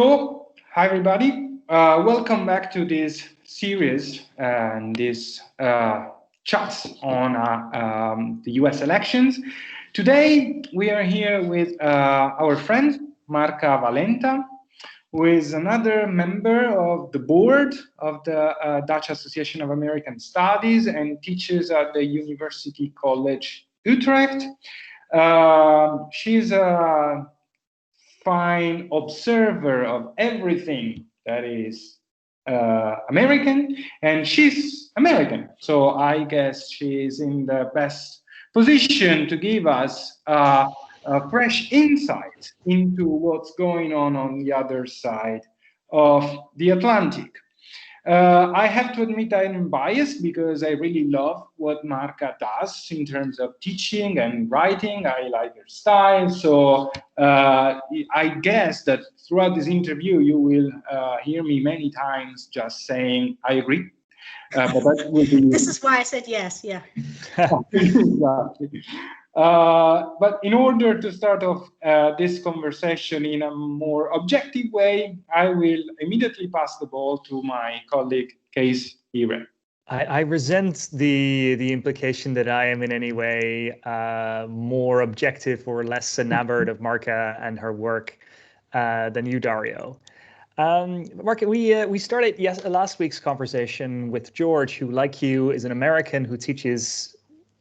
So, hi everybody. Welcome back to this series and this chats on the US elections. Today, we are here with our friend Markha Valenta, who is another member of the board of the Dutch Association of American Studies and teaches at the University College Utrecht. She's a fine observer of everything that is American, and she's American. So I guess she's in the best position to give us a fresh insight into what's going on the other side of the Atlantic. I have to admit I'm biased because I really love what Markha does in terms of teaching and writing. I like her style. So I guess that throughout this interview, you will hear me many times just saying, I agree. But that will be... This is why I said yes, yeah. Exactly. But in order to start off this conversation in a more objective way, I will immediately pass the ball to my colleague, Cees Heere. I resent the implication that I am in any way more objective or less enamored of Markha and her work than you, Dario. Markha, we started last week's conversation with George, who, like you, is an American who teaches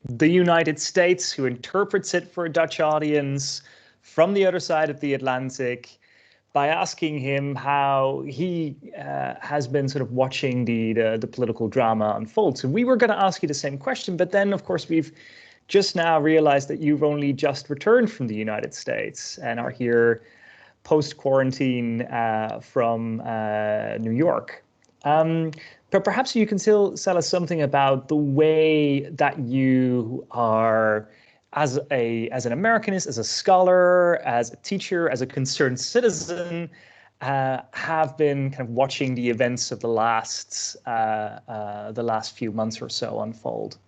the United States, who interprets it for a Dutch audience from the other side of the Atlantic, by asking him how he has been sort of watching the political drama unfold. So we were going to ask you the same question, but then, of course, we've just now realized that you've only just returned from the United States and are here post-quarantine from New York. But perhaps you can still tell us something about the way that you are, as an Americanist, as a scholar, as a teacher, as a concerned citizen, have been kind of watching the events of the last few months or so unfold.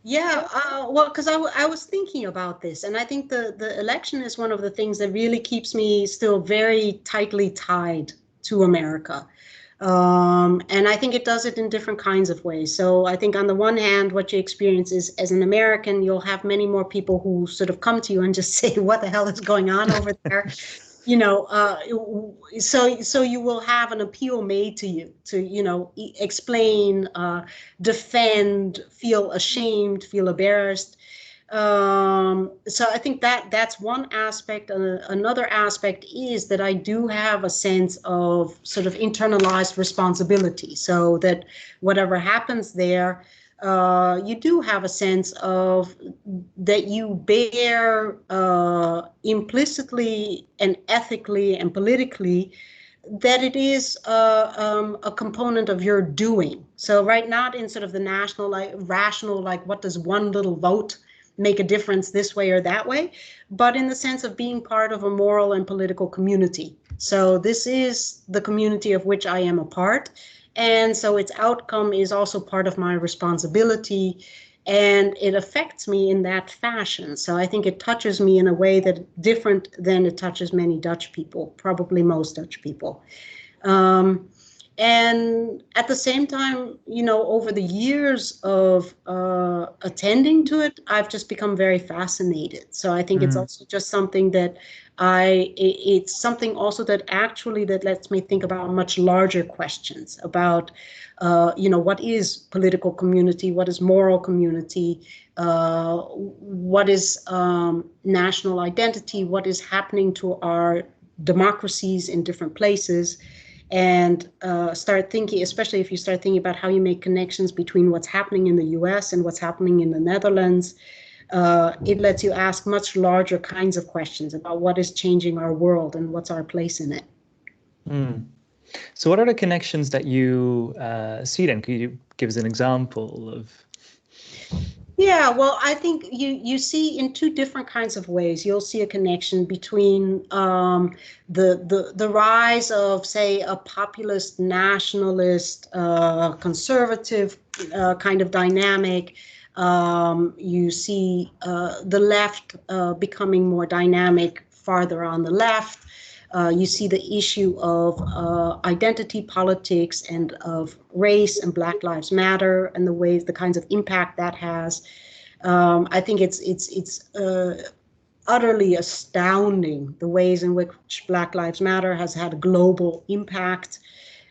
Yeah, well, because I was thinking about this, and I think the election is one of the things that really keeps me still very tightly tied to America. And I think it does it in different kinds of ways. So I think on the one hand, what you experience is, as an American, you'll have many more people who sort of come to you and just say, what the hell is going on over there? So you will have an appeal made to you to, explain, defend, feel ashamed, feel embarrassed. So I think that's one aspect. Another aspect is that I do have a sense of sort of internalized responsibility, so that whatever happens there, you do have a sense of that you bear implicitly and ethically and politically, that it is a component of your doing. So right, not in sort of the national, rational, what does one little vote make a difference this way or that way, but in the sense of being part of a moral and political community. So this is the community of which I am a part. And so its outcome is also part of my responsibility, and it affects me in that fashion. So I think it touches me in a way that different than it touches many Dutch people, probably most Dutch people. And at the same time, over the years of attending to it, I've just become very fascinated. So I think it's also just something that it's something also that actually that lets me think about much larger questions about, what is political community? What is moral community? What is national identity? What is happening to our democracies in different places? And start thinking, especially if you start thinking about how you make connections between what's happening in the US and what's happening in the Netherlands, it lets you ask much larger kinds of questions about what is changing our world and what's our place in it. So what are the connections that you see then? Could you give us an example of? Yeah, well, I think you see in two different kinds of ways. You'll see a connection between the rise of, say, a populist, nationalist, conservative kind of dynamic. You see the left becoming more dynamic farther on the left. You see the issue of identity politics and of race and Black Lives Matter and the ways, the kinds of impact that has. I think it's utterly astounding the ways in which Black Lives Matter has had a global impact.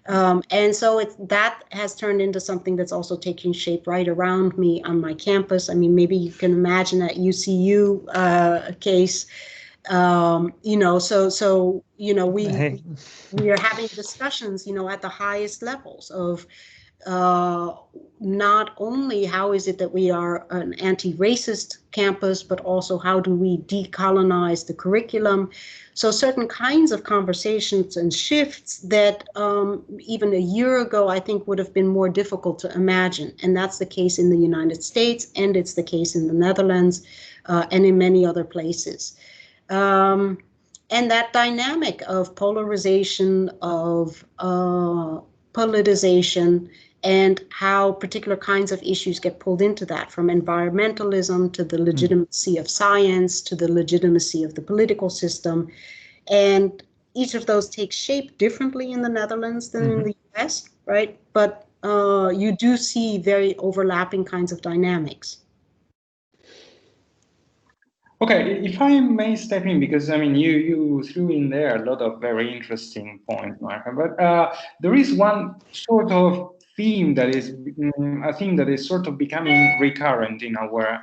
And so that has turned into something that's also taking shape right around me on my campus. I mean, maybe you can imagine at UCU case, you know, so you know, we are having discussions, you know, at the highest levels of not only how is it that we are an anti-racist campus, but also how do we decolonize the curriculum. So certain kinds of conversations and shifts that even a year ago, I think would have been more difficult to imagine. And that's the case in the United States, and it's the case in the Netherlands, and in many other places. And that dynamic of polarization, of politicization, and how particular kinds of issues get pulled into that, from environmentalism to the legitimacy of science to the legitimacy of the political system. And each of those takes shape differently in the Netherlands than in the US, right? But you do see very overlapping kinds of dynamics. Okay, if I may step in, because I mean, you threw in there a lot of very interesting points, Markha, but there is one sort of theme that is, I think, that is sort of becoming recurrent in our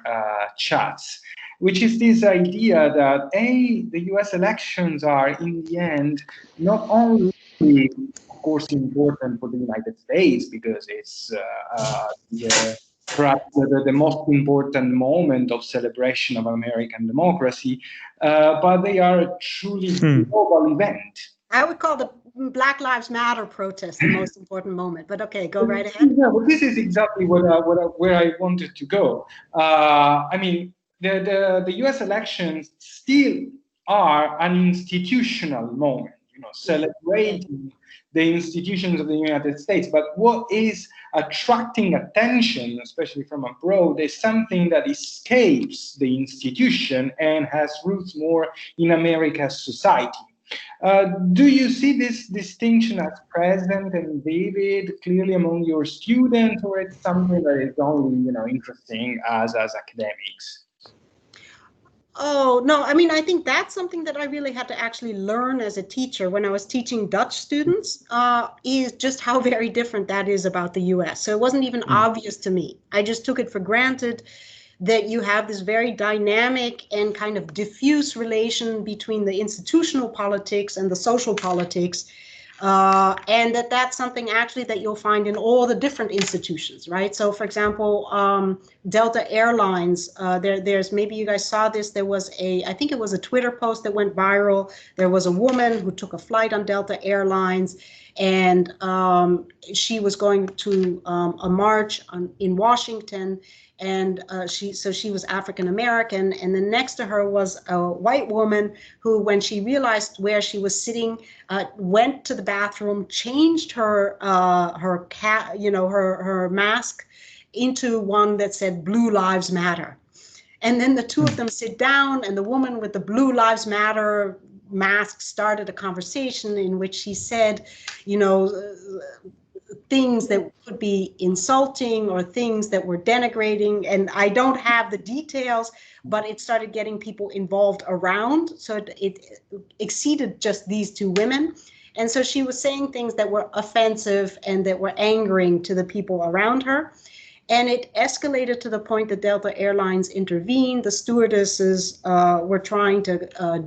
chats, which is this idea that the US elections are, in the end, not only, of course, important for the United States because it's perhaps the most important moment of celebration of American democracy, but they are a truly global event. I would call the Black Lives Matter protest the most important moment, but okay, go right ahead. Yeah, well, this is exactly where I wanted to go. I mean, the US elections still are an institutional moment, you know, celebrating the institutions of the United States. But what is attracting attention, especially from abroad, is something that escapes the institution and has roots more in America's society. Do you see this distinction as present and vivid clearly among your students, or it's something that is only, you know, interesting as academics? Oh, no, I mean, I think that's something that I really had to actually learn as a teacher when I was teaching Dutch students, is just how very different that is about the US. So it wasn't even obvious to me. I just took it for granted that you have this very dynamic and kind of diffuse relation between the institutional politics and the social politics. And that's something actually that you'll find in all the different institutions, right? So, for example, Delta Airlines, there's, maybe you guys saw this, there was I think it was a Twitter post that went viral. There was a woman who took a flight on Delta Airlines, and she was going to a march in Washington, and she was African American, and then next to her was a white woman who, when she realized where she was sitting, went to the bathroom, changed her her mask into one that said "Blue Lives Matter," and then the two of them sit down, and the woman with the Blue Lives Matter mask started a conversation in which she said, you know, things that could be insulting or things that were denigrating. And I don't have the details, but it started getting people involved around. So it exceeded just these two women. And so she was saying things that were offensive and that were angering to the people around her. And it escalated to the point that Delta Airlines intervened. The stewardesses were trying to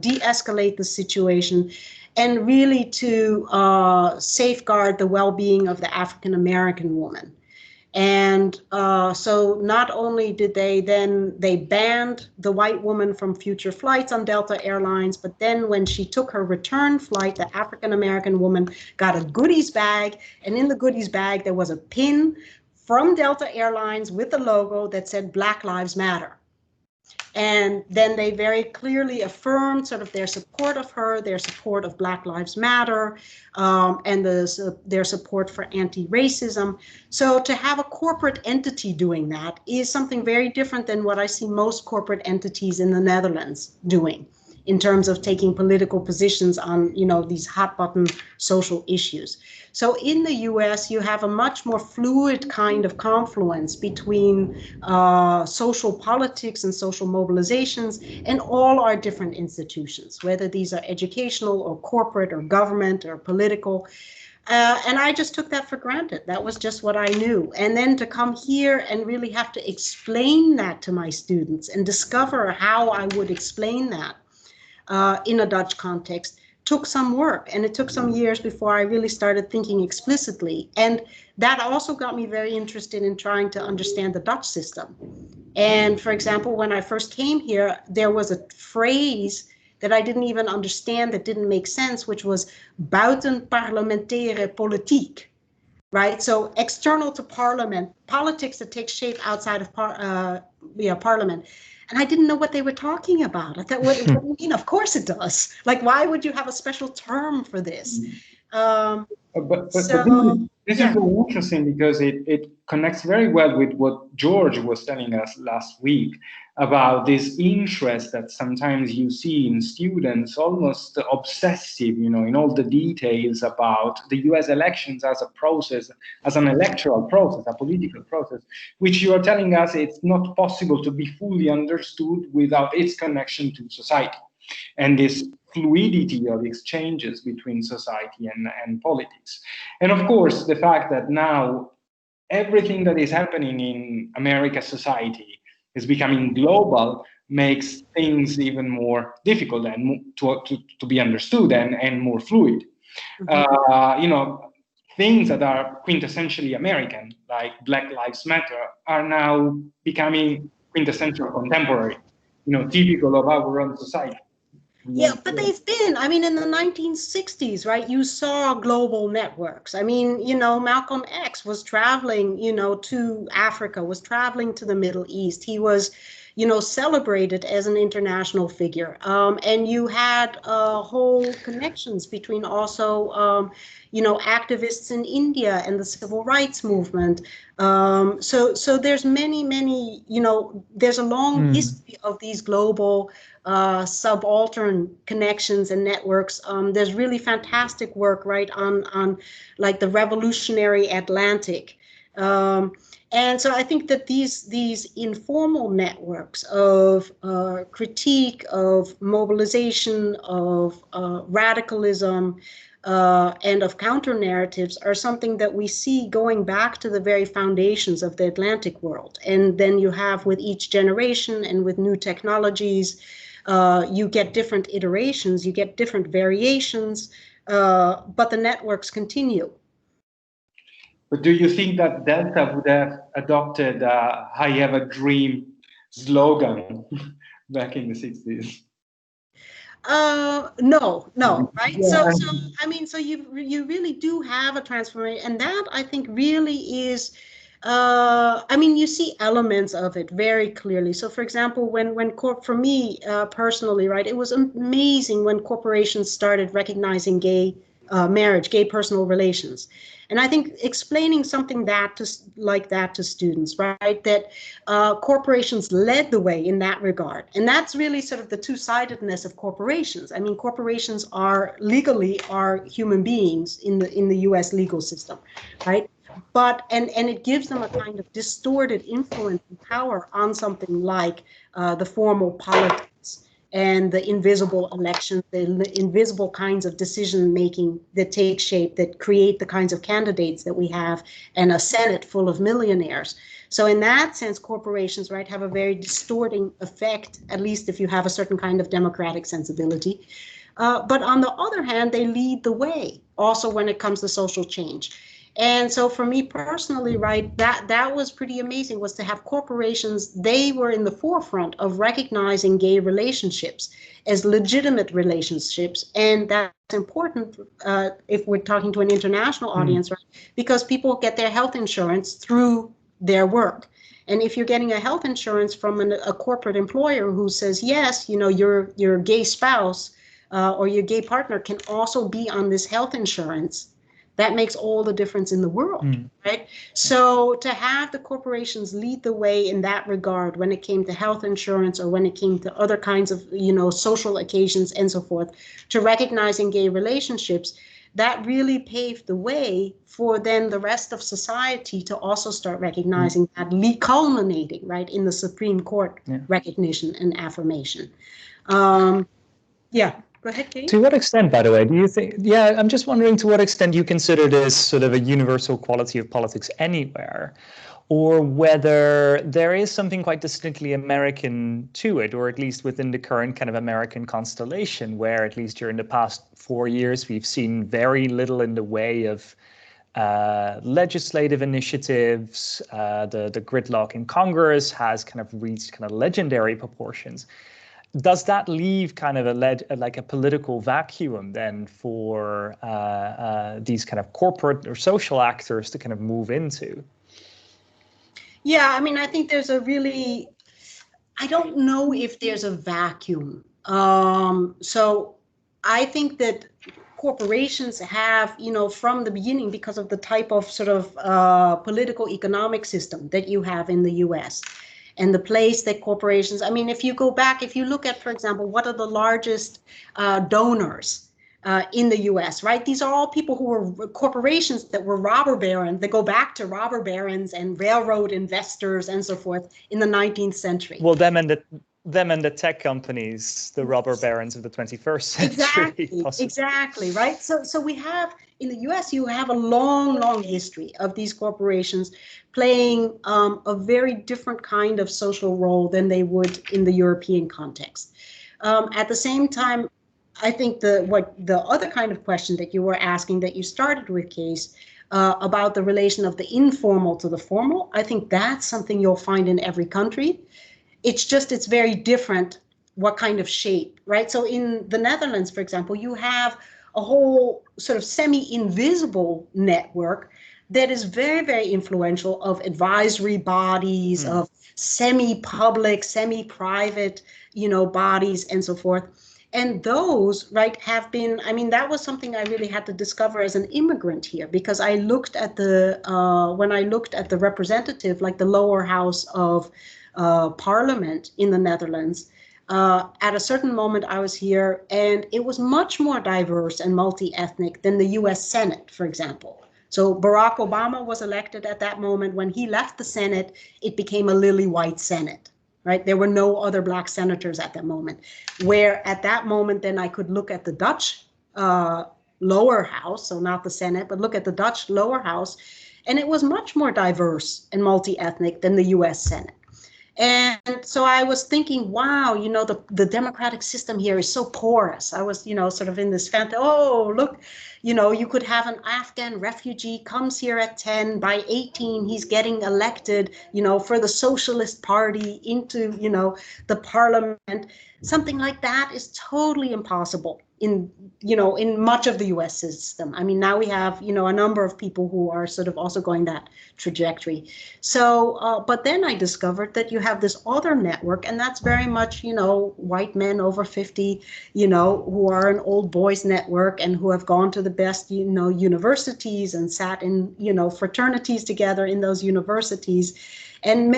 de-escalate the situation and really to safeguard the well-being of the African-American woman. And so not only did they banned the white woman from future flights on Delta Airlines, but then when she took her return flight, the African-American woman got a goodies bag, and in the goodies bag there was a pin from Delta Airlines with the logo that said Black Lives Matter. And then they very clearly affirmed sort of their support of her, their support of Black Lives Matter, and their support for anti-racism. So to have a corporate entity doing that is something very different than what I see most corporate entities in the Netherlands doing. in terms of taking political positions on, these hot button social issues. So in the US, you have a much more fluid kind of confluence between social politics and social mobilizations and all our different institutions, whether these are educational or corporate or government or political. And I just took that for granted. That was just what I knew. And then to come here and really have to explain that to my students and discover how I would explain that in a Dutch context took some work, and it took some years before I really started thinking explicitly. And that also got me very interested in trying to understand the Dutch system. And for example, when I first came here, there was a phrase that I didn't even understand, that didn't make sense, which was buitenparlementaire politiek, right? So external to parliament, politics that takes shape outside of parliament. And I didn't know what they were talking about. I thought, what do you mean? Of course it does. Like, why would you have a special term for this? But this is very interesting, because it connects very well with what George was telling us last week about this interest that sometimes you see in students, almost obsessive, in all the details about the US elections as a process, as an electoral process, a political process, which you are telling us it's not possible to be fully understood without its connection to society and this fluidity of exchanges between society and politics. And of course, the fact that now everything that is happening in American society is becoming global makes things even more difficult and to be understood and more fluid. Things that are quintessentially American, like Black Lives Matter, are now becoming quintessential contemporary, typical of our own society. Yeah, but they've been, in the 1960s, right? You saw global networks. Malcolm X was traveling, to Africa, was traveling to the Middle East. He was, celebrated as an international figure. And you had whole connections between also, activists in India and the civil rights movement. So there's many, there's a long history of these global subaltern connections and networks. There's really fantastic work, right, on like the revolutionary Atlantic. And so I think that these informal networks of critique, of mobilization, of radicalism, and of counter narratives are something that we see going back to the very foundations of the Atlantic world. And then you have, with each generation and with new technologies, you get different iterations, you get different variations, but the networks continue. But do you think that Delta would have adopted "I have a dream" slogan back in the 60s? No, right? Yeah. So you really do have a transformation, and that I think really is. You see elements of it very clearly. So, for example, for me personally, right, it was amazing when corporations started recognizing gay marriage, gay personal relations. And I think explaining something like that to students, right, that corporations led the way in that regard. And that's really sort of the two-sidedness of corporations. Corporations are legally human beings in the US legal system, right? But and it gives them a kind of distorted influence and power on something like the formal politics and the invisible elections, the invisible kinds of decision making that take shape, that create the kinds of candidates that we have, and a Senate full of millionaires. So in that sense, corporations, right, have a very distorting effect, at least if you have a certain kind of democratic sensibility. But on the other hand, they lead the way also when it comes to social change. And so for me personally, right, that was pretty amazing, was to have corporations. They were in the forefront of recognizing gay relationships as legitimate relationships. And that's important if we're talking to an international audience, right? Because people get their health insurance through their work. And if you're getting a health insurance from a corporate employer who says, yes, your gay spouse or your gay partner can also be on this health insurance, that makes all the difference in the world, right? So to have the corporations lead the way in that regard, when it came to health insurance or when it came to other kinds of, social occasions and so forth, to recognizing gay relationships, that really paved the way for then the rest of society to also start recognizing that, culminating, right, in the Supreme Court recognition and affirmation. Go ahead, Kate. To what extent, by the way, do you think, I'm just wondering to what extent you consider this sort of a universal quality of politics anywhere, or whether there is something quite distinctly American to it, or at least within the current kind of American constellation, where at least during the past 4 years, we've seen very little in the way of legislative initiatives. The gridlock in Congress has kind of reached kind of legendary proportions. Does that leave kind of a political vacuum then for these kind of corporate or social actors to kind of move into? Yeah, I mean, I think there's I don't know if there's a vacuum. So I think that corporations have, from the beginning, because of the type of sort of political economic system that you have in the US, and the place that corporations, I mean, if you look at, for example, what are the largest donors in the US, right? These are all people who were corporations that were robber barons, that go back to robber barons and railroad investors and so forth in the 19th century. Well, them and the tech companies, the robber barons of the 21st century. Exactly, right? So we have, in the US, you have a long history of these corporations playing a very different kind of social role than they would in the European context. At the same time, I think the other kind of question that you were asking, that you started with, Cees, about the relation of the informal to the formal, I think that's something you'll find in every country. It's very different what kind of shape, right? So in the Netherlands, for example, you have a whole sort of semi-invisible network that is very, very influential, of advisory bodies, of semi-public, semi-private, bodies and so forth. And those, right, have been, I mean, that was something I really had to discover as an immigrant here, because I looked at when I looked at the representative, like the lower house of parliament in the Netherlands, at a certain moment I was here, and it was much more diverse and multi-ethnic than the US Senate, for example. So Barack Obama was elected at that moment. When he left the Senate, it became a lily white Senate, right? There were no other black senators at that moment. Where at that moment, then I could look at the Dutch lower house, so not the Senate, but look at the Dutch lower house, and it was much more diverse and multi-ethnic than the US Senate. And so I was thinking, wow, the democratic system here is so porous. I was, sort of in this fantasy, oh, look, you could have an Afghan refugee comes here at 10, by 18, he's getting elected, for the Socialist Party into, the parliament. Something like that is totally impossible in much of the US system. I mean, now we have, a number of people who are sort of also going that trajectory. So, but then I discovered that you have this other network, and that's very much, white men over 50, who are an old boys network and who have gone to the best, universities and sat in, fraternities together in those universities. And,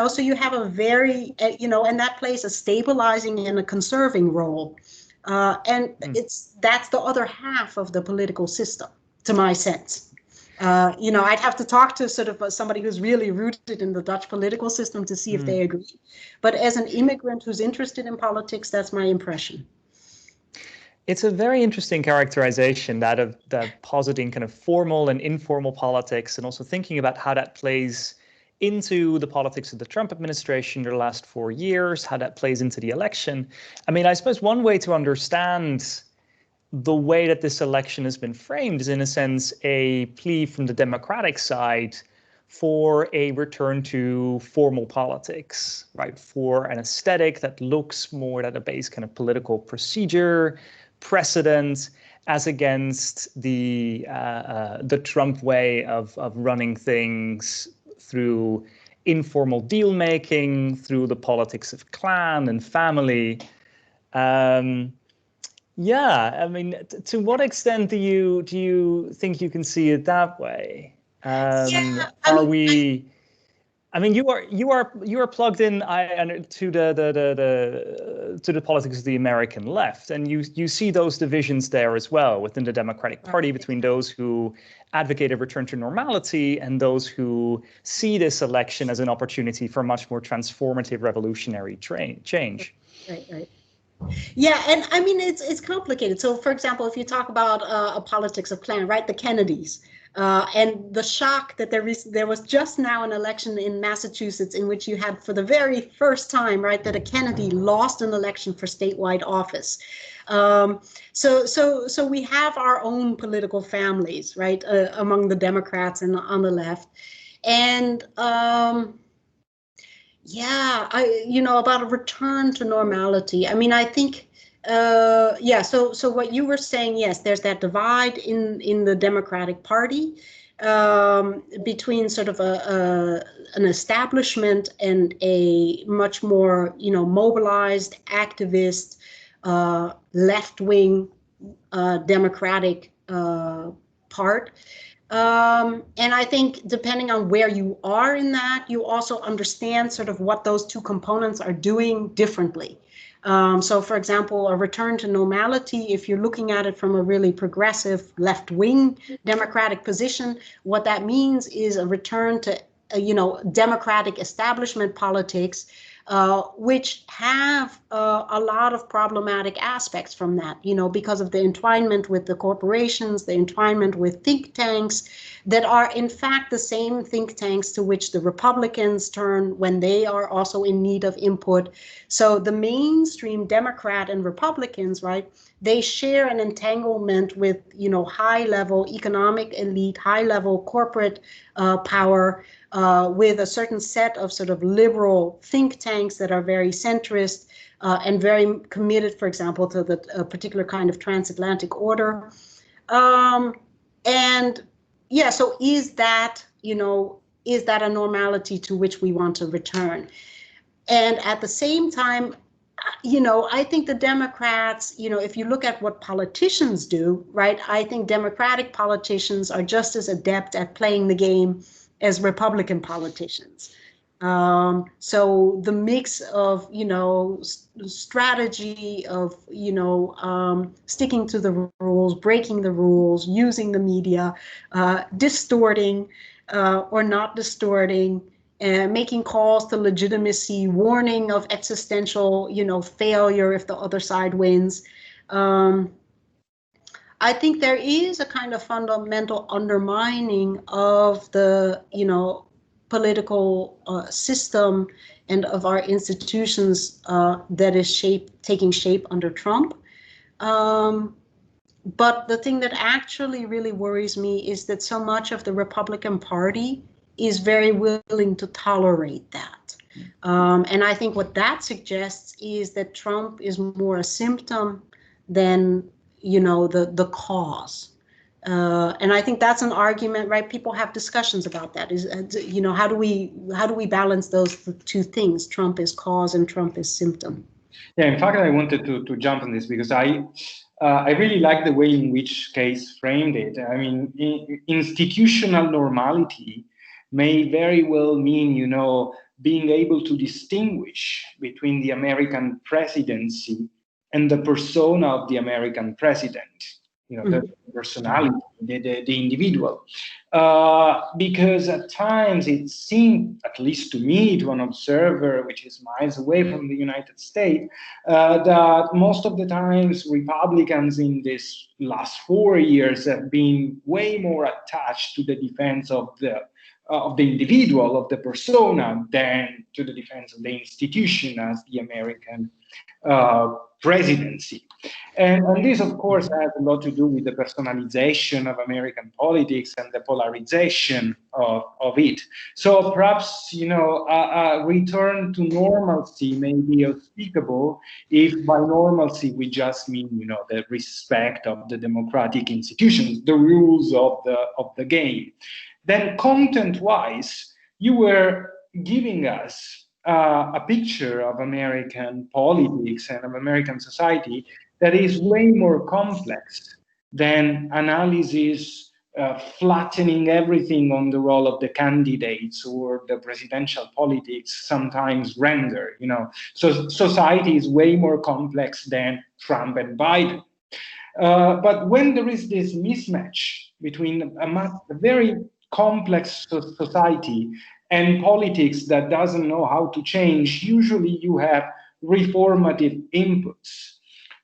so you have a very, and that plays a stabilizing and a conserving role. And that's the other half of the political system, to my sense. I'd have to talk to sort of somebody who's really rooted in the Dutch political system to see if they agree. But as an immigrant who's interested in politics, that's my impression. It's a very interesting characterization, that of that positing kind of formal and informal politics, and also thinking about how that plays into the politics of the Trump administration the last 4 years, how that plays into the election. I mean, I suppose one way to understand the way that this election has been framed is, in a sense, a plea from the Democratic side for a return to formal politics, right? For an aesthetic that looks more at a base kind of political procedure, precedent, as against the Trump way of running things through informal deal making, through the politics of clan and family. Yeah, I mean, to what extent do you think you can see it that way? Yeah, I Are mean, we? I mean, you are plugged in to the politics of the American left, and you see those divisions there as well within the Democratic Party between those who advocate a return to normality and those who see this election as an opportunity for much more transformative, revolutionary change. right. Yeah, and I mean it's complicated. So, for example, if you talk about a politics of clan, right, the Kennedys, and the shock that there was just now an election in Massachusetts in which you had for the very first time, right, that a Kennedy lost an election for statewide office. So we have our own political families, right, among the Democrats and on the left, and. Yeah, about a return to normality. I mean, I think, yeah. So what you were saying, yes, there's that divide in the Democratic Party between sort of an establishment and a much more, mobilized, activist, left-wing Democratic part. And I think depending on where you are in that, you also understand sort of what those two components are doing differently. So, for example, a return to normality, if you're looking at it from a really progressive left-wing Democratic position, what that means is a return to, democratic establishment politics, which have a lot of problematic aspects from that, because of the entwinement with the corporations, the entwinement with think tanks that are in fact the same think tanks to which the Republicans turn when they are also in need of input. So the mainstream Democrat and Republicans, right, they share an entanglement with, high-level economic elite, high-level corporate power, with a certain set of sort of liberal think tanks that are very centrist and very committed, for example, to the particular kind of transatlantic order. And yeah, so is that a normality to which we want to return? And at the same time, I think the Democrats, if you look at what politicians do, right, I think Democratic politicians are just as adept at playing the game as Republican politicians. So the mix of, strategy of, sticking to the rules, breaking the rules, using the media, distorting or not distorting, making calls to legitimacy, warning of existential, failure if the other side wins. I think there is a kind of fundamental undermining of the, political system and of our institutions that is taking shape under Trump. But the thing that actually really worries me is that so much of the Republican Party is very willing to tolerate that. And I think what that suggests is that Trump is more a symptom than the cause. And I think that's an argument, right? People have discussions about that. How do we balance those two things? Trump is cause and Trump is symptom. Yeah, in fact, I wanted to jump on this because I really like the way in which Cees framed it. I mean, institutional normality may very well mean, being able to distinguish between the American presidency and the persona of the American president, the personality, the individual. Because at times it seemed, at least to me, to an observer which is miles away from the United States, that most of the times Republicans in these last 4 years have been way more attached to the defense of the individual, of the persona, than to the defense of the institution as the American presidency. And this, of course, has a lot to do with the personalization of American politics and the polarization of it. So perhaps, a return to normalcy may be unspeakable if by normalcy we just mean, the respect of the democratic institutions, the rules of the game. Then content-wise, you were giving us a picture of American politics and of American society that is way more complex than analysis flattening everything on the role of the candidates or the presidential politics sometimes render. So society is way more complex than Trump and Biden. But when there is this mismatch between a very complex society and politics that doesn't know how to change, usually you have reformative inputs.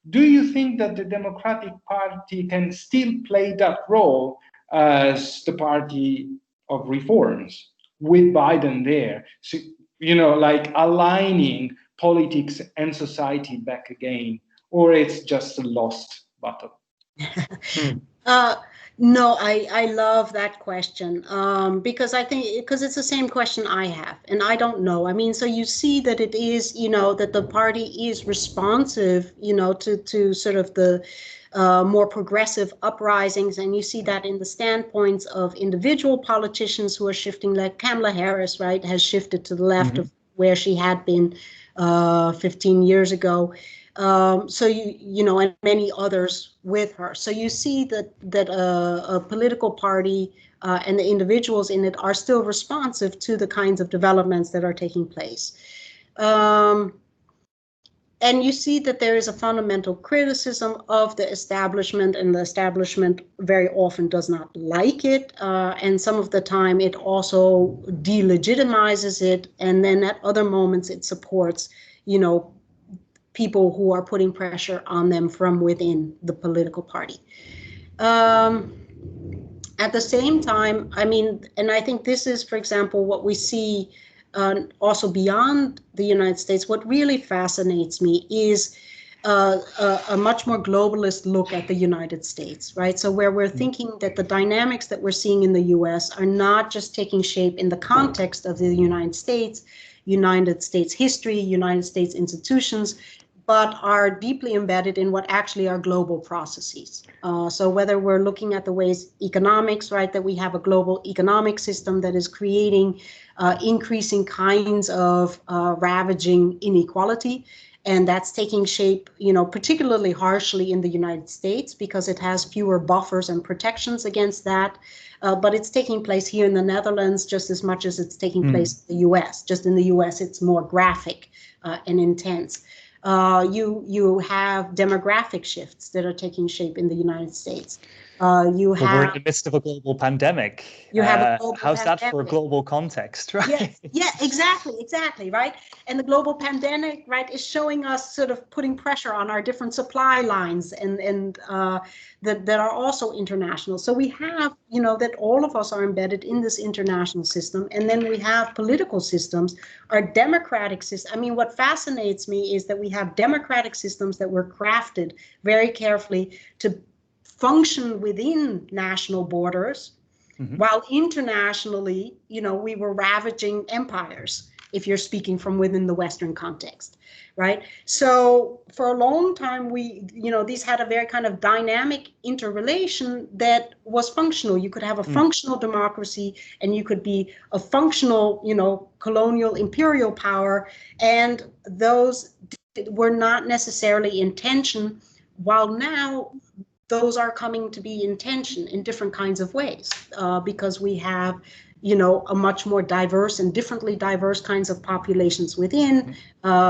Do you think that the Democratic Party can still play that role as the party of reforms with Biden there? So, like aligning politics and society back again, or it's just a lost battle? No, I love that question because I think it's the same question I have, and I don't know. I mean, so you see that it is, that the party is responsive, to sort of the more progressive uprisings, and you see that in the standpoints of individual politicians who are shifting, like Kamala Harris, right, has shifted to the left of where she had been 15 years ago. So and many others with her. So you see that a political party and the individuals in it are still responsive to the kinds of developments that are taking place. And you see that there is a fundamental criticism of the establishment, and the establishment very often does not like it. And some of the time it also delegitimizes it. And then at other moments it supports, people who are putting pressure on them from within the political party. At the same time, I mean, and I think this is, for example, what we see also beyond the United States. What really fascinates me is a much more globalist look at the United States, right? So where we're thinking that the dynamics that we're seeing in the US are not just taking shape in the context of the United States history, United States institutions, but are deeply embedded in what actually are global processes. So whether we're looking at the ways economics, right, that we have a global economic system that is creating increasing kinds of ravaging inequality, and that's taking shape, particularly harshly in the United States because it has fewer buffers and protections against that. But it's taking place here in the Netherlands just as much as it's taking place in the US. Just in the US, it's more graphic and intense. You have demographic shifts that are taking shape in the United States. We're in the midst of a global pandemic. You have a global how's pandemic. that for a global context, right? Yeah, exactly, right? And the global pandemic, right, is showing us sort of putting pressure on our different supply lines and that are also international. So we have, that all of us are embedded in this international system. And then we have political systems, our democratic system. I mean, what fascinates me is that we have democratic systems that were crafted very carefully to function within national borders, while internationally, we were ravaging empires, if you're speaking from within the Western context, right? So for a long time, these had a very kind of dynamic interrelation that was functional. You could have a functional democracy, and you could be a functional, colonial imperial power, and those were not necessarily in tension, while now those are coming to be in tension in different kinds of ways because we have, a much more diverse and differently diverse kinds of populations within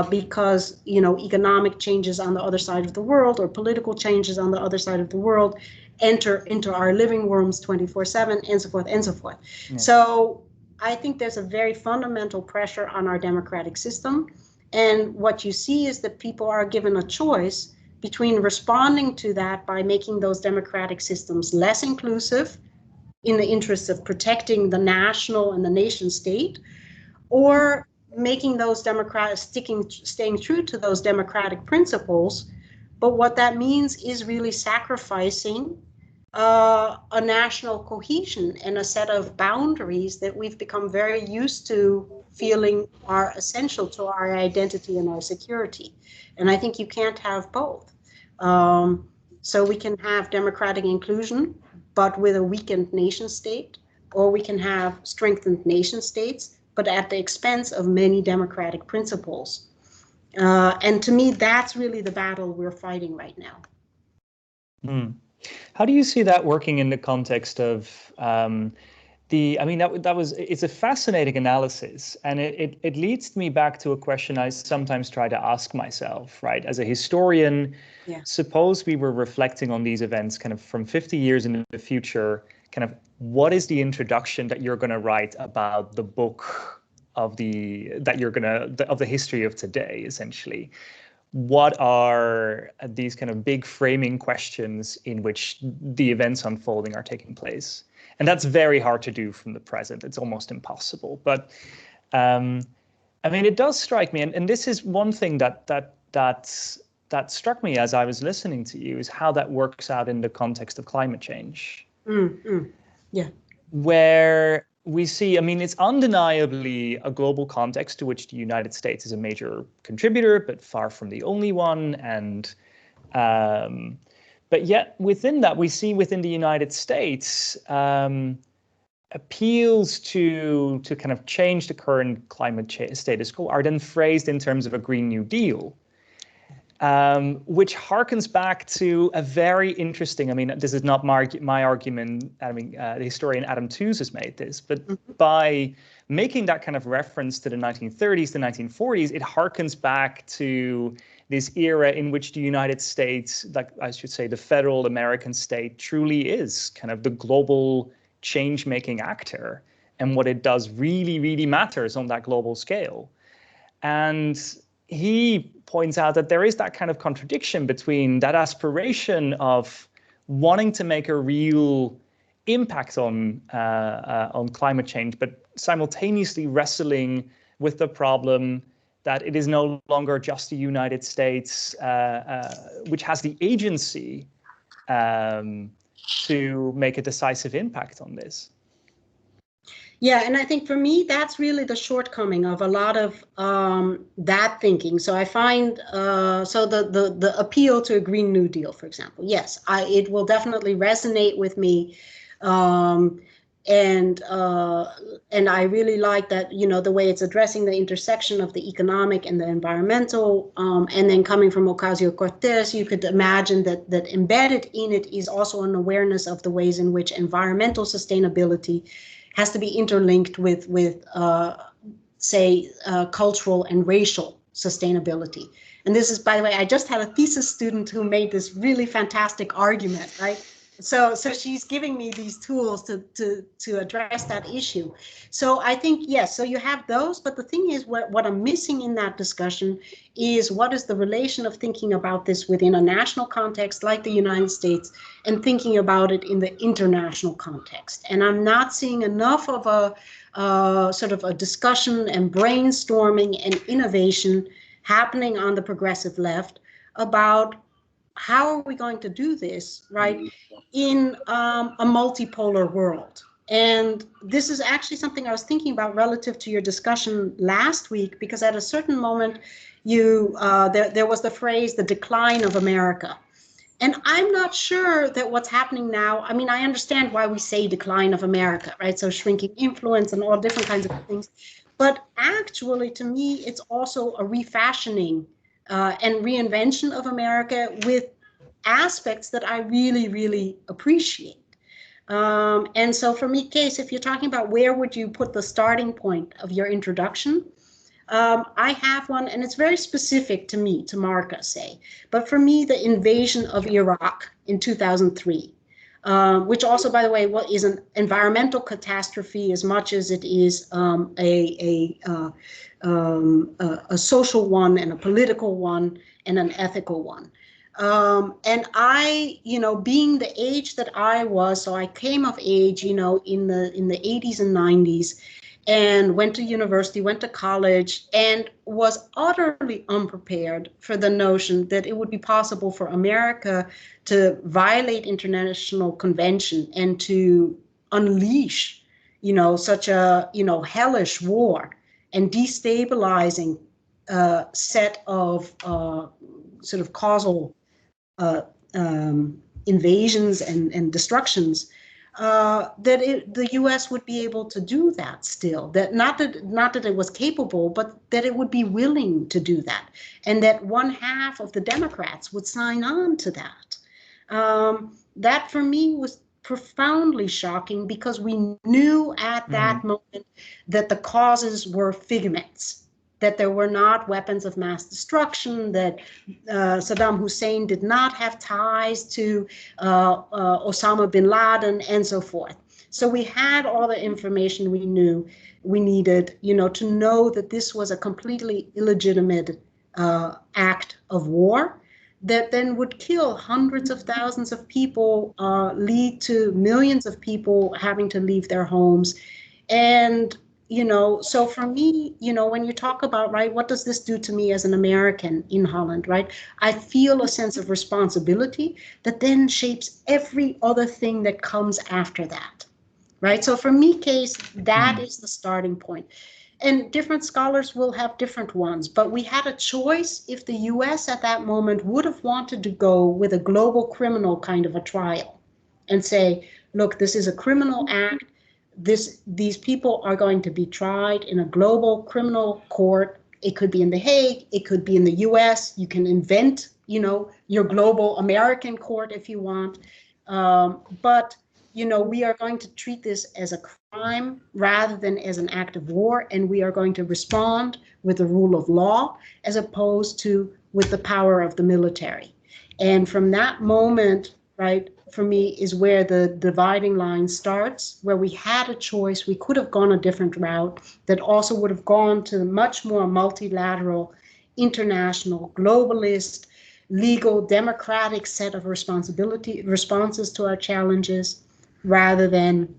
because, economic changes on the other side of the world or political changes on the other side of the world enter into our living rooms 24/7 and so forth and so forth. Yeah. So I think there's a very fundamental pressure on our democratic system. And what you see is that people are given a choice between responding to that by making those democratic systems less inclusive in the interest of protecting the national and the nation state, or making those staying true to those democratic principles. But what that means is really sacrificing a national cohesion and a set of boundaries that we've become very used to feeling are essential to our identity and our security. And I think you can't have both. So we can have democratic inclusion, but with a weakened nation state, or we can have strengthened nation states, but at the expense of many democratic principles. And to me, that's really the battle we're fighting right now. How do you see that working in the context of it's a fascinating analysis, and it leads me back to a question I sometimes try to ask myself, right? As a historian, suppose we were reflecting on these events kind of from 50 years into the future, kind of what is the introduction that you're going to write about the book of the history of today, essentially? What are these kind of big framing questions in which the events unfolding are taking place? And that's very hard to do from the present. It's almost impossible. But it does strike me, and this is one thing that struck me as I was listening to you, is how that works out in the context of climate change. Yeah. Where we see, it's undeniably a global context to which the United States is a major contributor, but far from the only one. And but yet within that, we see within the United States appeals to kind of change the current climate status quo are then phrased in terms of a Green New Deal. Which harkens back to a very interesting, this is not my argument, the historian Adam Tooze has made this, but by making that kind of reference to the 1930s, the 1940s, it harkens back to this era in which the United States, like I should say, the federal American state truly is kind of the global change-making actor, and what it does really, really matters on that global scale. And he points out that there is that kind of contradiction between that aspiration of wanting to make a real impact on climate change, but simultaneously wrestling with the problem that it is no longer just the United States which has the agency to make a decisive impact on this. Yeah, and I think for me, that's really the shortcoming of a lot of that thinking. So I find, the appeal to a Green New Deal, for example, yes, it will definitely resonate with me. And I really like that, the way it's addressing the intersection of the economic and the environmental. And then coming from Ocasio-Cortez, you could imagine that embedded in it is also an awareness of the ways in which environmental sustainability has to be interlinked with cultural and racial sustainability. And this is, by the way, I just had a thesis student who made this really fantastic argument, right? So she's giving me these tools to address that issue. So I think, yes, so you have those, but the thing is, what I'm missing in that discussion is what is the relation of thinking about this within a national context like the United States and thinking about it in the international context. And I'm not seeing enough of a sort of a discussion and brainstorming and innovation happening on the progressive left about how are we going to do this, right, in a multipolar world. And this is actually something I was thinking about relative to your discussion last week, because at a certain moment there was the phrase, the decline of America. And I'm not sure that what's happening now, I understand why we say decline of America, right? So shrinking influence and all different kinds of things. But actually, to me, it's also a refashioning and reinvention of America with aspects that I really, really appreciate. And so for me, Cees, if you're talking about where would you put the starting point of your introduction, I have one, and it's very specific to me, to Markha, say. But for me, the invasion of Iraq in 2003, which also, by the way, is an environmental catastrophe as much as it is a social one and a political one and an ethical one. And I, being the age that I was, so I came of age, in the 80s and 90s, and went to university, went to college, and was utterly unprepared for the notion that it would be possible for America to violate international convention and to unleash, such a, hellish war and destabilizing set of sort of causal invasions and destructions the U.S. would be able to do that still. That not that it was capable, but that it would be willing to do that, and that one half of the Democrats would sign on to that. That for me was profoundly shocking, because we knew at that moment that the causes were figments, that there were not weapons of mass destruction, that Saddam Hussein did not have ties to Osama bin Laden, and so forth. So we had all the information we knew we needed, to know that this was a completely illegitimate act of war that then would kill hundreds of thousands of people, lead to millions of people having to leave their homes. And, so for me, when you talk about, right, what does this do to me as an American in Holland, right? I feel a sense of responsibility that then shapes every other thing that comes after that, right? So for me, Cees, that is the starting point. And different scholars will have different ones, but we had a choice if the US at that moment would have wanted to go with a global criminal kind of a trial and say, look, this is a criminal act. These people are going to be tried in a global criminal court. It could be in The Hague, it could be in the US. You can invent, your global American court if you want. But we are going to treat this as a crime rather than as an act of war, and we are going to respond with the rule of law as opposed to with the power of the military. And from that moment, right, for me is where the dividing line starts, where we had a choice. We could have gone a different route that also would have gone to a much more multilateral, international, globalist, legal, democratic set of responses to our challenges, rather than,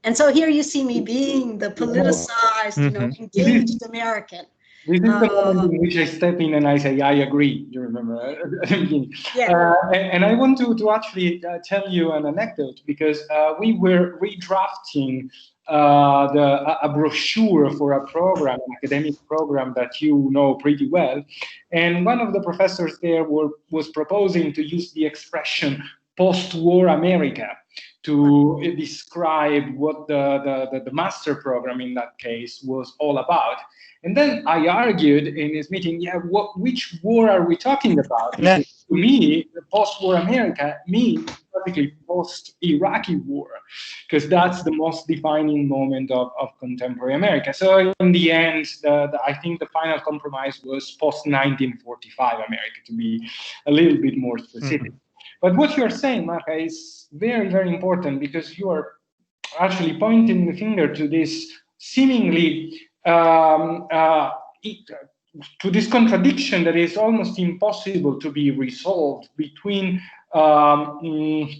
And so here you see me being the politicized, engaged American. This is the moment in which I step in and I say, I agree, you remember? And I want to actually tell you an anecdote, because we were redrafting a brochure for a program, an academic program that you know pretty well. And one of the professors there was proposing to use the expression post-war America to describe what the master program in that case was all about. And then I argued in this meeting, which war are we talking about? Because to me, the post-war America means practically post-Iraqi war, because that's the most defining moment of contemporary America. So in the end, I think the final compromise was post-1945 America, to be a little bit more specific. But what you're saying, Markha, is very, very important, because you are actually pointing the finger to this seemingly to this contradiction that is almost impossible to be resolved between those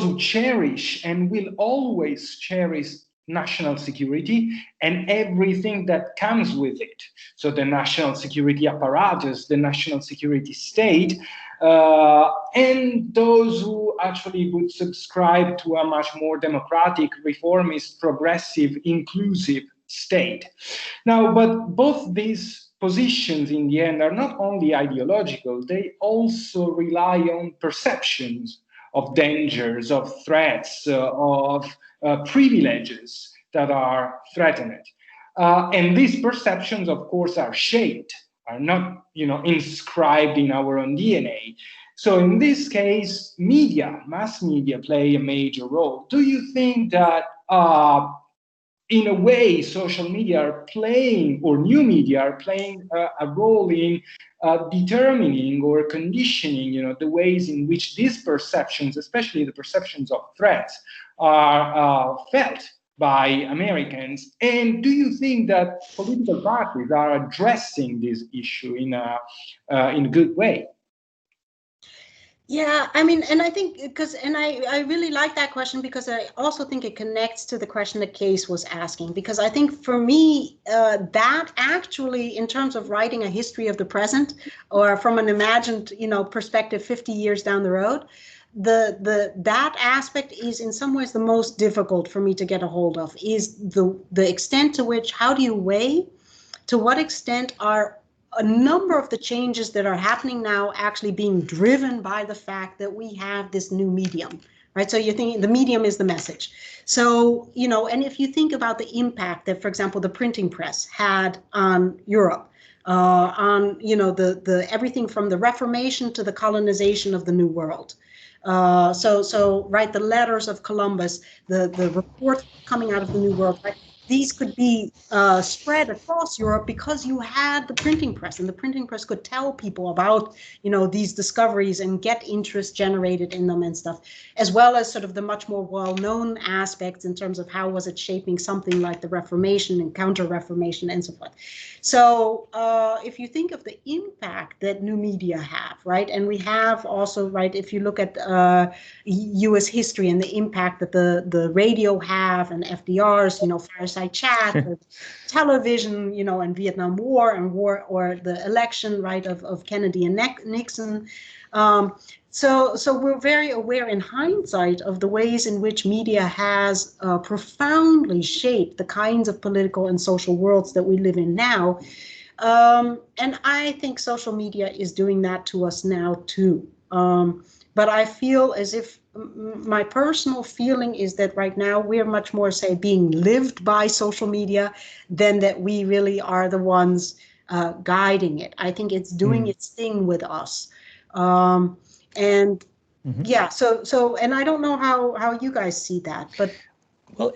who cherish and will always cherish national security and everything that comes with it. So the national security apparatus, the national security state, and those who actually would subscribe to a much more democratic, reformist, progressive, inclusive state. Now, but both these positions in the end are not only ideological, they also rely on perceptions of dangers, of threats, of privileges that are threatened. And these perceptions, of course, are shaped, are not, inscribed in our own DNA. So in this case, mass media play a major role. Do you think that in a way, social media are playing, or new media are playing a role in determining or conditioning, the ways in which these perceptions, especially the perceptions of threats, are felt by Americans? And do you think that political parties are addressing this issue in a good way? Yeah, I mean, and I think I really like that question, because I also think it connects to the question that Cees was asking, because I think for me, that actually, in terms of writing a history of the present, or from an imagined, perspective 50 years down the road, that aspect is in some ways the most difficult for me to get a hold of, is the extent to which, how do you weigh, to what extent are a number of the changes that are happening now actually being driven by the fact that we have this new medium, right? So you're thinking the medium is the message. So, you know, and if you think about the impact that, for example, the printing press had on Europe, on, you know, the everything from the Reformation to the colonization of the New World. So right, the letters of Columbus, the reports coming out of the New World, right? These could be spread across Europe because you had the printing press, and the printing press could tell people about, you know, these discoveries and get interest generated in them and stuff, as well as sort of the much more well-known aspects in terms of how was it shaping something like the Reformation and Counter-Reformation and so forth. So if you think of the impact that new media have, right, and we have also, right, if you look at U.S. history and the impact that the radio have and FDR's, you know, fireside chat, television, you know, and Vietnam War and or the election, right, of Kennedy and Nixon. So we're very aware in hindsight of the ways in which media has profoundly shaped the kinds of political and social worlds that we live in now. And I think social media is doing that to us now too. But I feel as if my personal feeling is that right now we're much more, say, being lived by social media than that we really are the ones guiding it. I think it's doing its thing with us. Yeah, so and I don't know how you guys see that, but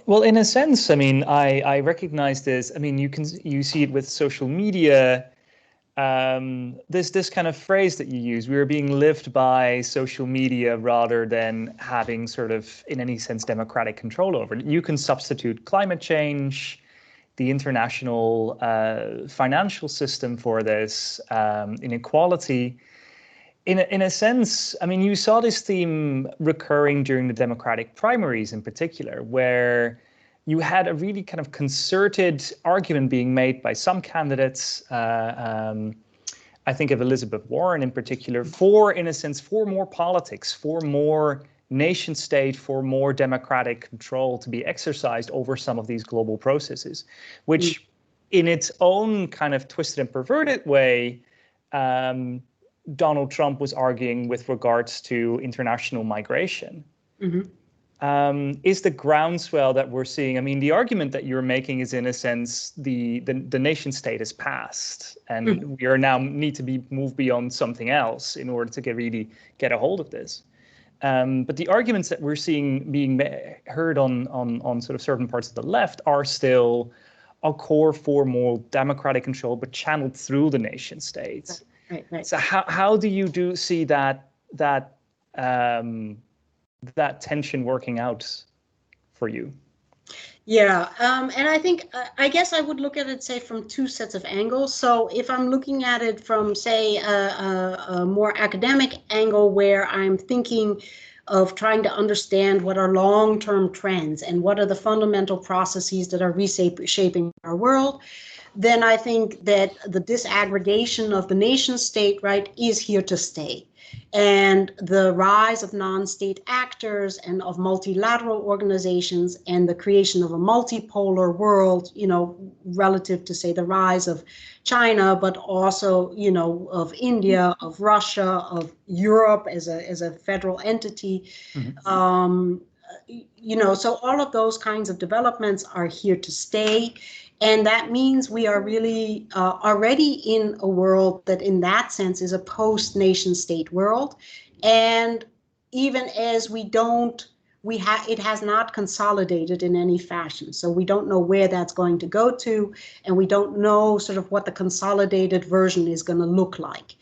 well, in a sense, I mean, I recognize this. I mean, you see it with social media. This kind of phrase that you use, we are being lived by social media rather than having sort of, in any sense, democratic control over it. You can substitute climate change, the international financial system for this, inequality. In a sense, I mean, you saw this theme recurring during the Democratic primaries in particular, where you had a really kind of concerted argument being made by some candidates. I think of Elizabeth Warren in particular, for, in a sense, for more politics, for more nation state, for more democratic control to be exercised over some of these global processes, which in its own kind of twisted and perverted way, Donald Trump was arguing with regards to international migration. Is the groundswell that we're seeing, I mean, the argument that you're making is, in a sense, the nation state has passed, and we are now need to be moved beyond something else in order to really get a hold of this. But the arguments that we're seeing being heard on sort of certain parts of the left are still a core for more democratic control, but channeled through the nation state. Right. So how do you see that tension working out for you? Yeah, and I think, I guess I would look at it, say, from two sets of angles. So if I'm looking at it from, say, a more academic angle, where I'm thinking of trying to understand what are long-term trends and what are the fundamental processes that are reshaping our world, then I think that the disaggregation of the nation state, right, is here to stay. And the rise of non-state actors and of multilateral organizations and the creation of a multipolar world, you know, relative to, say, the rise of China, but also, you know, of India, of Russia, of Europe as a federal entity. You know, so all of those kinds of developments are here to stay. And that means we are really already in a world that, in that sense, is a post-nation state world. And even as it has not consolidated in any fashion. So we don't know where that's going to go to, and we don't know sort of what the consolidated version is going to look like.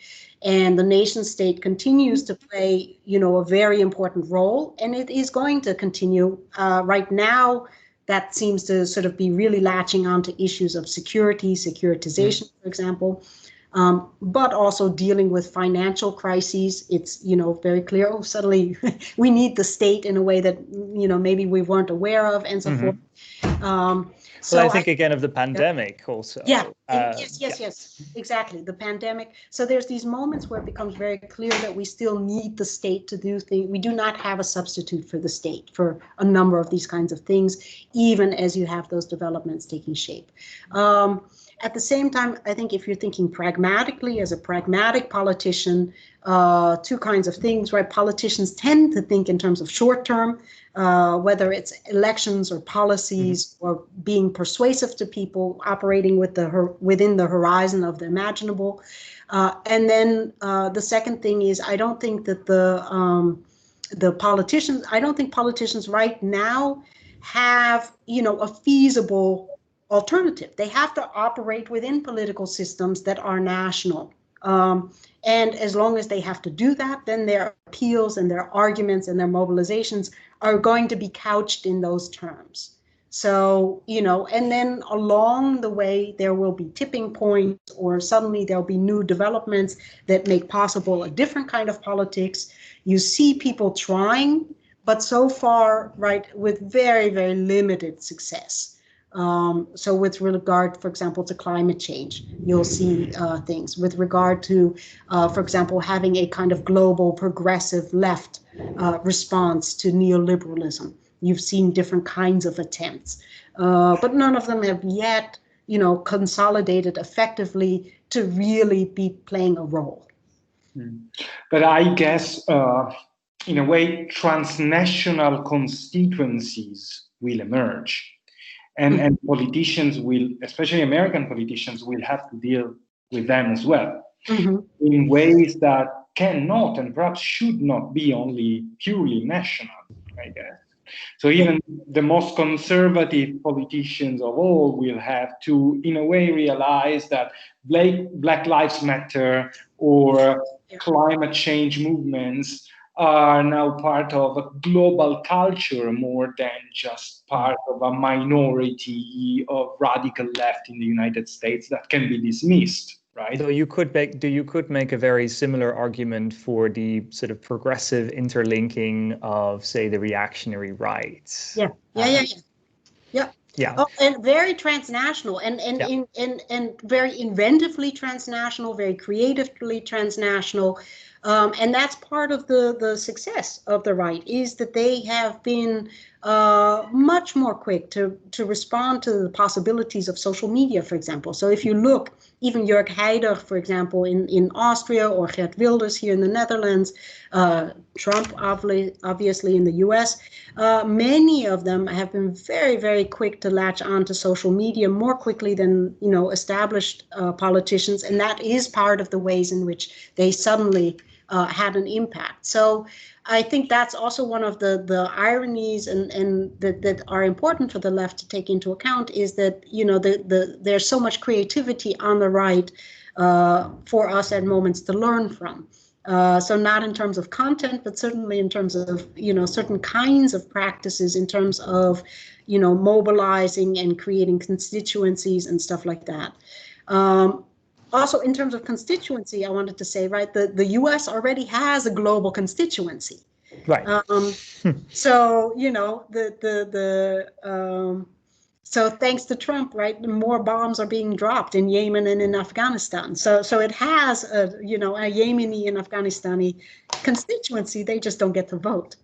And the nation state continues to play, you know, a very important role, and it is going to continue. Right now, that seems to sort of be really latching onto issues of security, securitization, for example, but also dealing with financial crises. It's, you know, very clear, suddenly we need the state in a way that, you know, maybe we weren't aware of, and so forth. So I think again of the pandemic also. Yeah, yes, exactly. The pandemic. So there's these moments where it becomes very clear that we still need the state to do things. We do not have a substitute for the state for a number of these kinds of things, even as you have those developments taking shape. At the same time, I think if you're thinking pragmatically as a pragmatic politician, two kinds of things, right? Politicians tend to think in terms of short term, whether it's elections or policies or being persuasive to people, operating within the horizon of the imaginable. And then the second thing is, I don't think that I don't think politicians right now have, a feasible alternative. They have to operate within political systems that are national. And as long as they have to do that, then their appeals and their arguments and their mobilizations are going to be couched in those terms. So, and then along the way, there will be tipping points, or suddenly there'll be new developments that make possible a different kind of politics. You see people trying, but so far, right, with very, very limited success. So with regard, for example, to climate change, you'll see things. With regard to, for example, having a kind of global progressive left response to neoliberalism. You've seen different kinds of attempts, but none of them have yet, consolidated effectively to really be playing a role. But I guess, in a way, transnational constituencies will emerge. And politicians will, especially American politicians, will have to deal with them as well, in ways that cannot and perhaps should not be only purely national, I guess. So even the most conservative politicians of all will have to, in a way, realize that Black Lives Matter or climate change movements are now part of a global culture more than just part of a minority of radical left in the United States that can be dismissed, right? So you could make a very similar argument for the sort of progressive interlinking of, say, the reactionary right. Yeah. Oh, and very transnational and very inventively transnational, very creatively transnational. And that's part of the success of the right, is that they have been much more quick to respond to the possibilities of social media, for example. So if you look, even Jörg Haider, for example, in Austria, or Geert Wilders here in the Netherlands, Trump obviously in the US, many of them have been very, very quick to latch on to social media more quickly than, established politicians. And that is part of the ways in which they suddenly had an impact. So I think that's also one of the ironies and that are important for the left to take into account, is that, there's so much creativity on the right for us at moments to learn from. So not in terms of content, but certainly in terms of, certain kinds of practices, in terms of, mobilizing and creating constituencies and stuff like that. Also, in terms of constituency, I wanted to say, right, the U.S. already has a global constituency. Right. So, so thanks to Trump, right, more bombs are being dropped in Yemen and in Afghanistan. So it has a Yemeni and Afghanistani constituency. They just don't get to vote.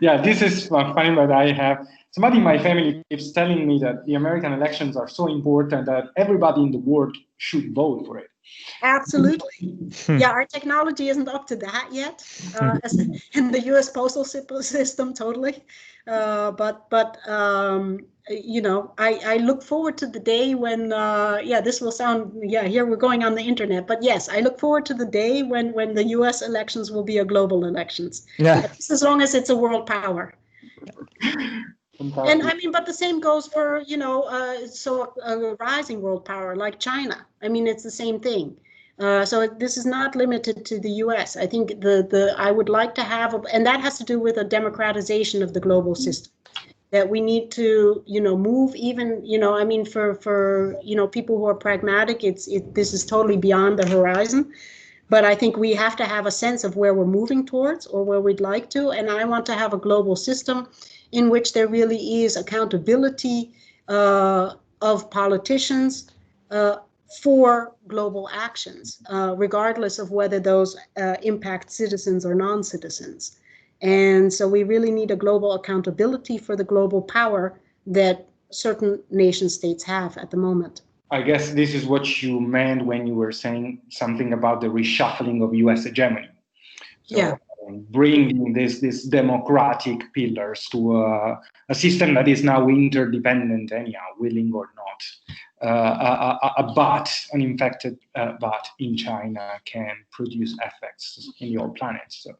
Yeah, this is funny, but I have somebody in my family keeps telling me that the American elections are so important that everybody in the world should vote for it. Absolutely. Yeah, our technology isn't up to that yet, in the U.S. postal system, totally. But I look forward to the day when, this will sound, here we're going on the internet, but yes, I look forward to the day when the U.S. elections will be a global elections. Yeah. Just as long as it's a world power. And I mean, but the same goes for, a rising world power like China. I mean, it's the same thing. So this is not limited to the U.S. I think I would like to have, and that has to do with a democratization of the global system. That we need to, move even, I mean, for people who are pragmatic, this is totally beyond the horizon. But I think we have to have a sense of where we're moving towards, or where we'd like to. And I want to have a global system in which there really is accountability of politicians for global actions, regardless of whether those impact citizens or non-citizens. And so we really need a global accountability for the global power that certain nation states have at the moment. I guess this is what you meant when you were saying something about the reshuffling of US hegemony. So, yeah. Bringing this democratic pillars to a system that is now interdependent anyhow, willing or not. An infected bat in China can produce effects in the whole planet. So.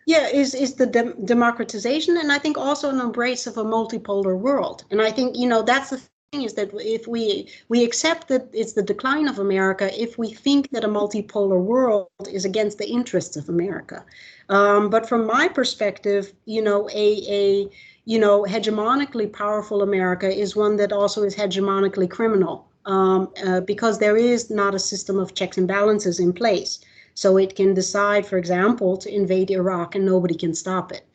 Yeah, is the democratization, and I think also an embrace of a multipolar world. And I think, that's the thing, is that if we accept that it's the decline of America, if we think that a multipolar world is against the interests of America. But from my perspective, a hegemonically powerful America is one that also is hegemonically criminal, because there is not a system of checks and balances in place. So it can decide, for example, to invade Iraq and nobody can stop it.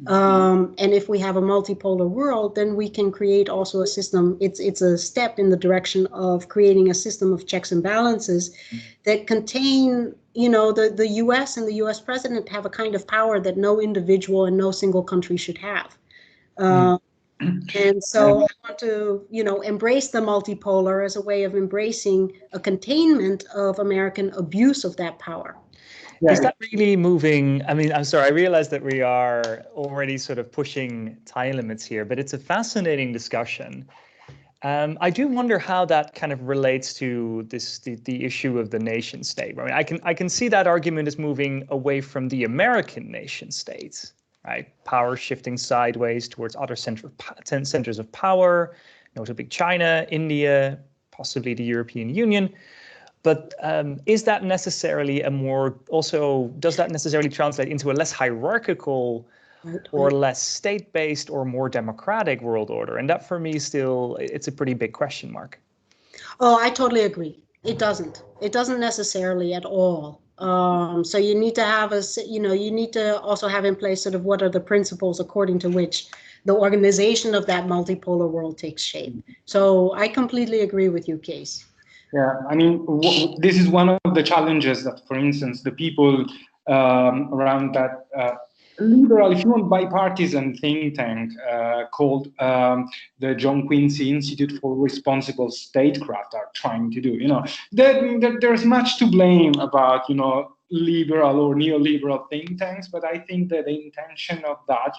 And if we have a multipolar world, then we can create also a system. It's a step in the direction of creating a system of checks and balances that contain, the US and the US president have a kind of power that no individual and no single country should have. And so I want to, embrace the multipolar as a way of embracing a containment of American abuse of that power. Is that really moving? I mean, I'm sorry, I realize that we are already sort of pushing time limits here, but it's a fascinating discussion. I do wonder how that kind of relates to the issue of the nation state. I mean, I can see that argument is moving away from the American nation states. Right, power shifting sideways towards other centers of power, notably China, India, possibly the European Union. But is that necessarily does that necessarily translate into a less hierarchical or less state-based or more democratic world order? And that for me still, it's a pretty big question mark. Oh, I totally agree. It doesn't. It doesn't necessarily at all. So you need to have you need to also have in place sort of what are the principles according to which the organization of that multipolar world takes shape. So I completely agree with you, Cees. Yeah, I mean, this is one of the challenges that, for instance, the people around that liberal, if you want, bipartisan think tank called the John Quincy Institute for Responsible Statecraft are trying to do. There's much to blame about, liberal or neoliberal think tanks, but I think that the intention of that,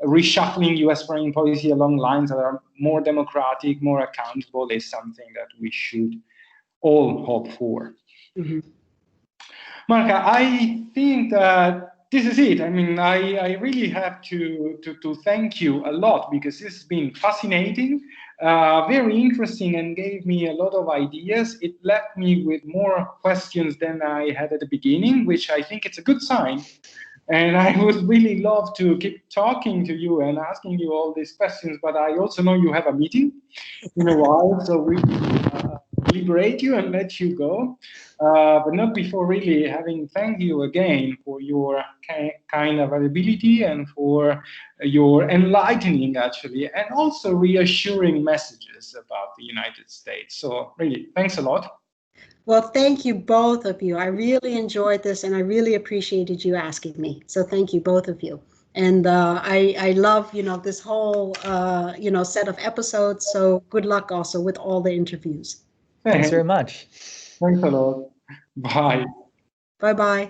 reshuffling US foreign policy along lines that are more democratic, more accountable, is something that we should all hope for. Mm-hmm. Markha, I think that this is it. I mean, I really have to thank you a lot, because this has been fascinating, very interesting, and gave me a lot of ideas. It left me with more questions than I had at the beginning, which I think it's a good sign. And I would really love to keep talking to you and asking you all these questions, but I also know you have a meeting in a while, so we liberate you and let you go, but not before really having thanked you again for your kind availability and for your enlightening, actually, and also reassuring messages about the United States. So really, thanks a lot. Well, thank you, both of you. I really enjoyed this, and I really appreciated you asking me. So thank you, both of you. And I love, this whole, set of episodes. So good luck also with all the interviews. Thanks very much. Thanks a lot. Bye. Bye-bye.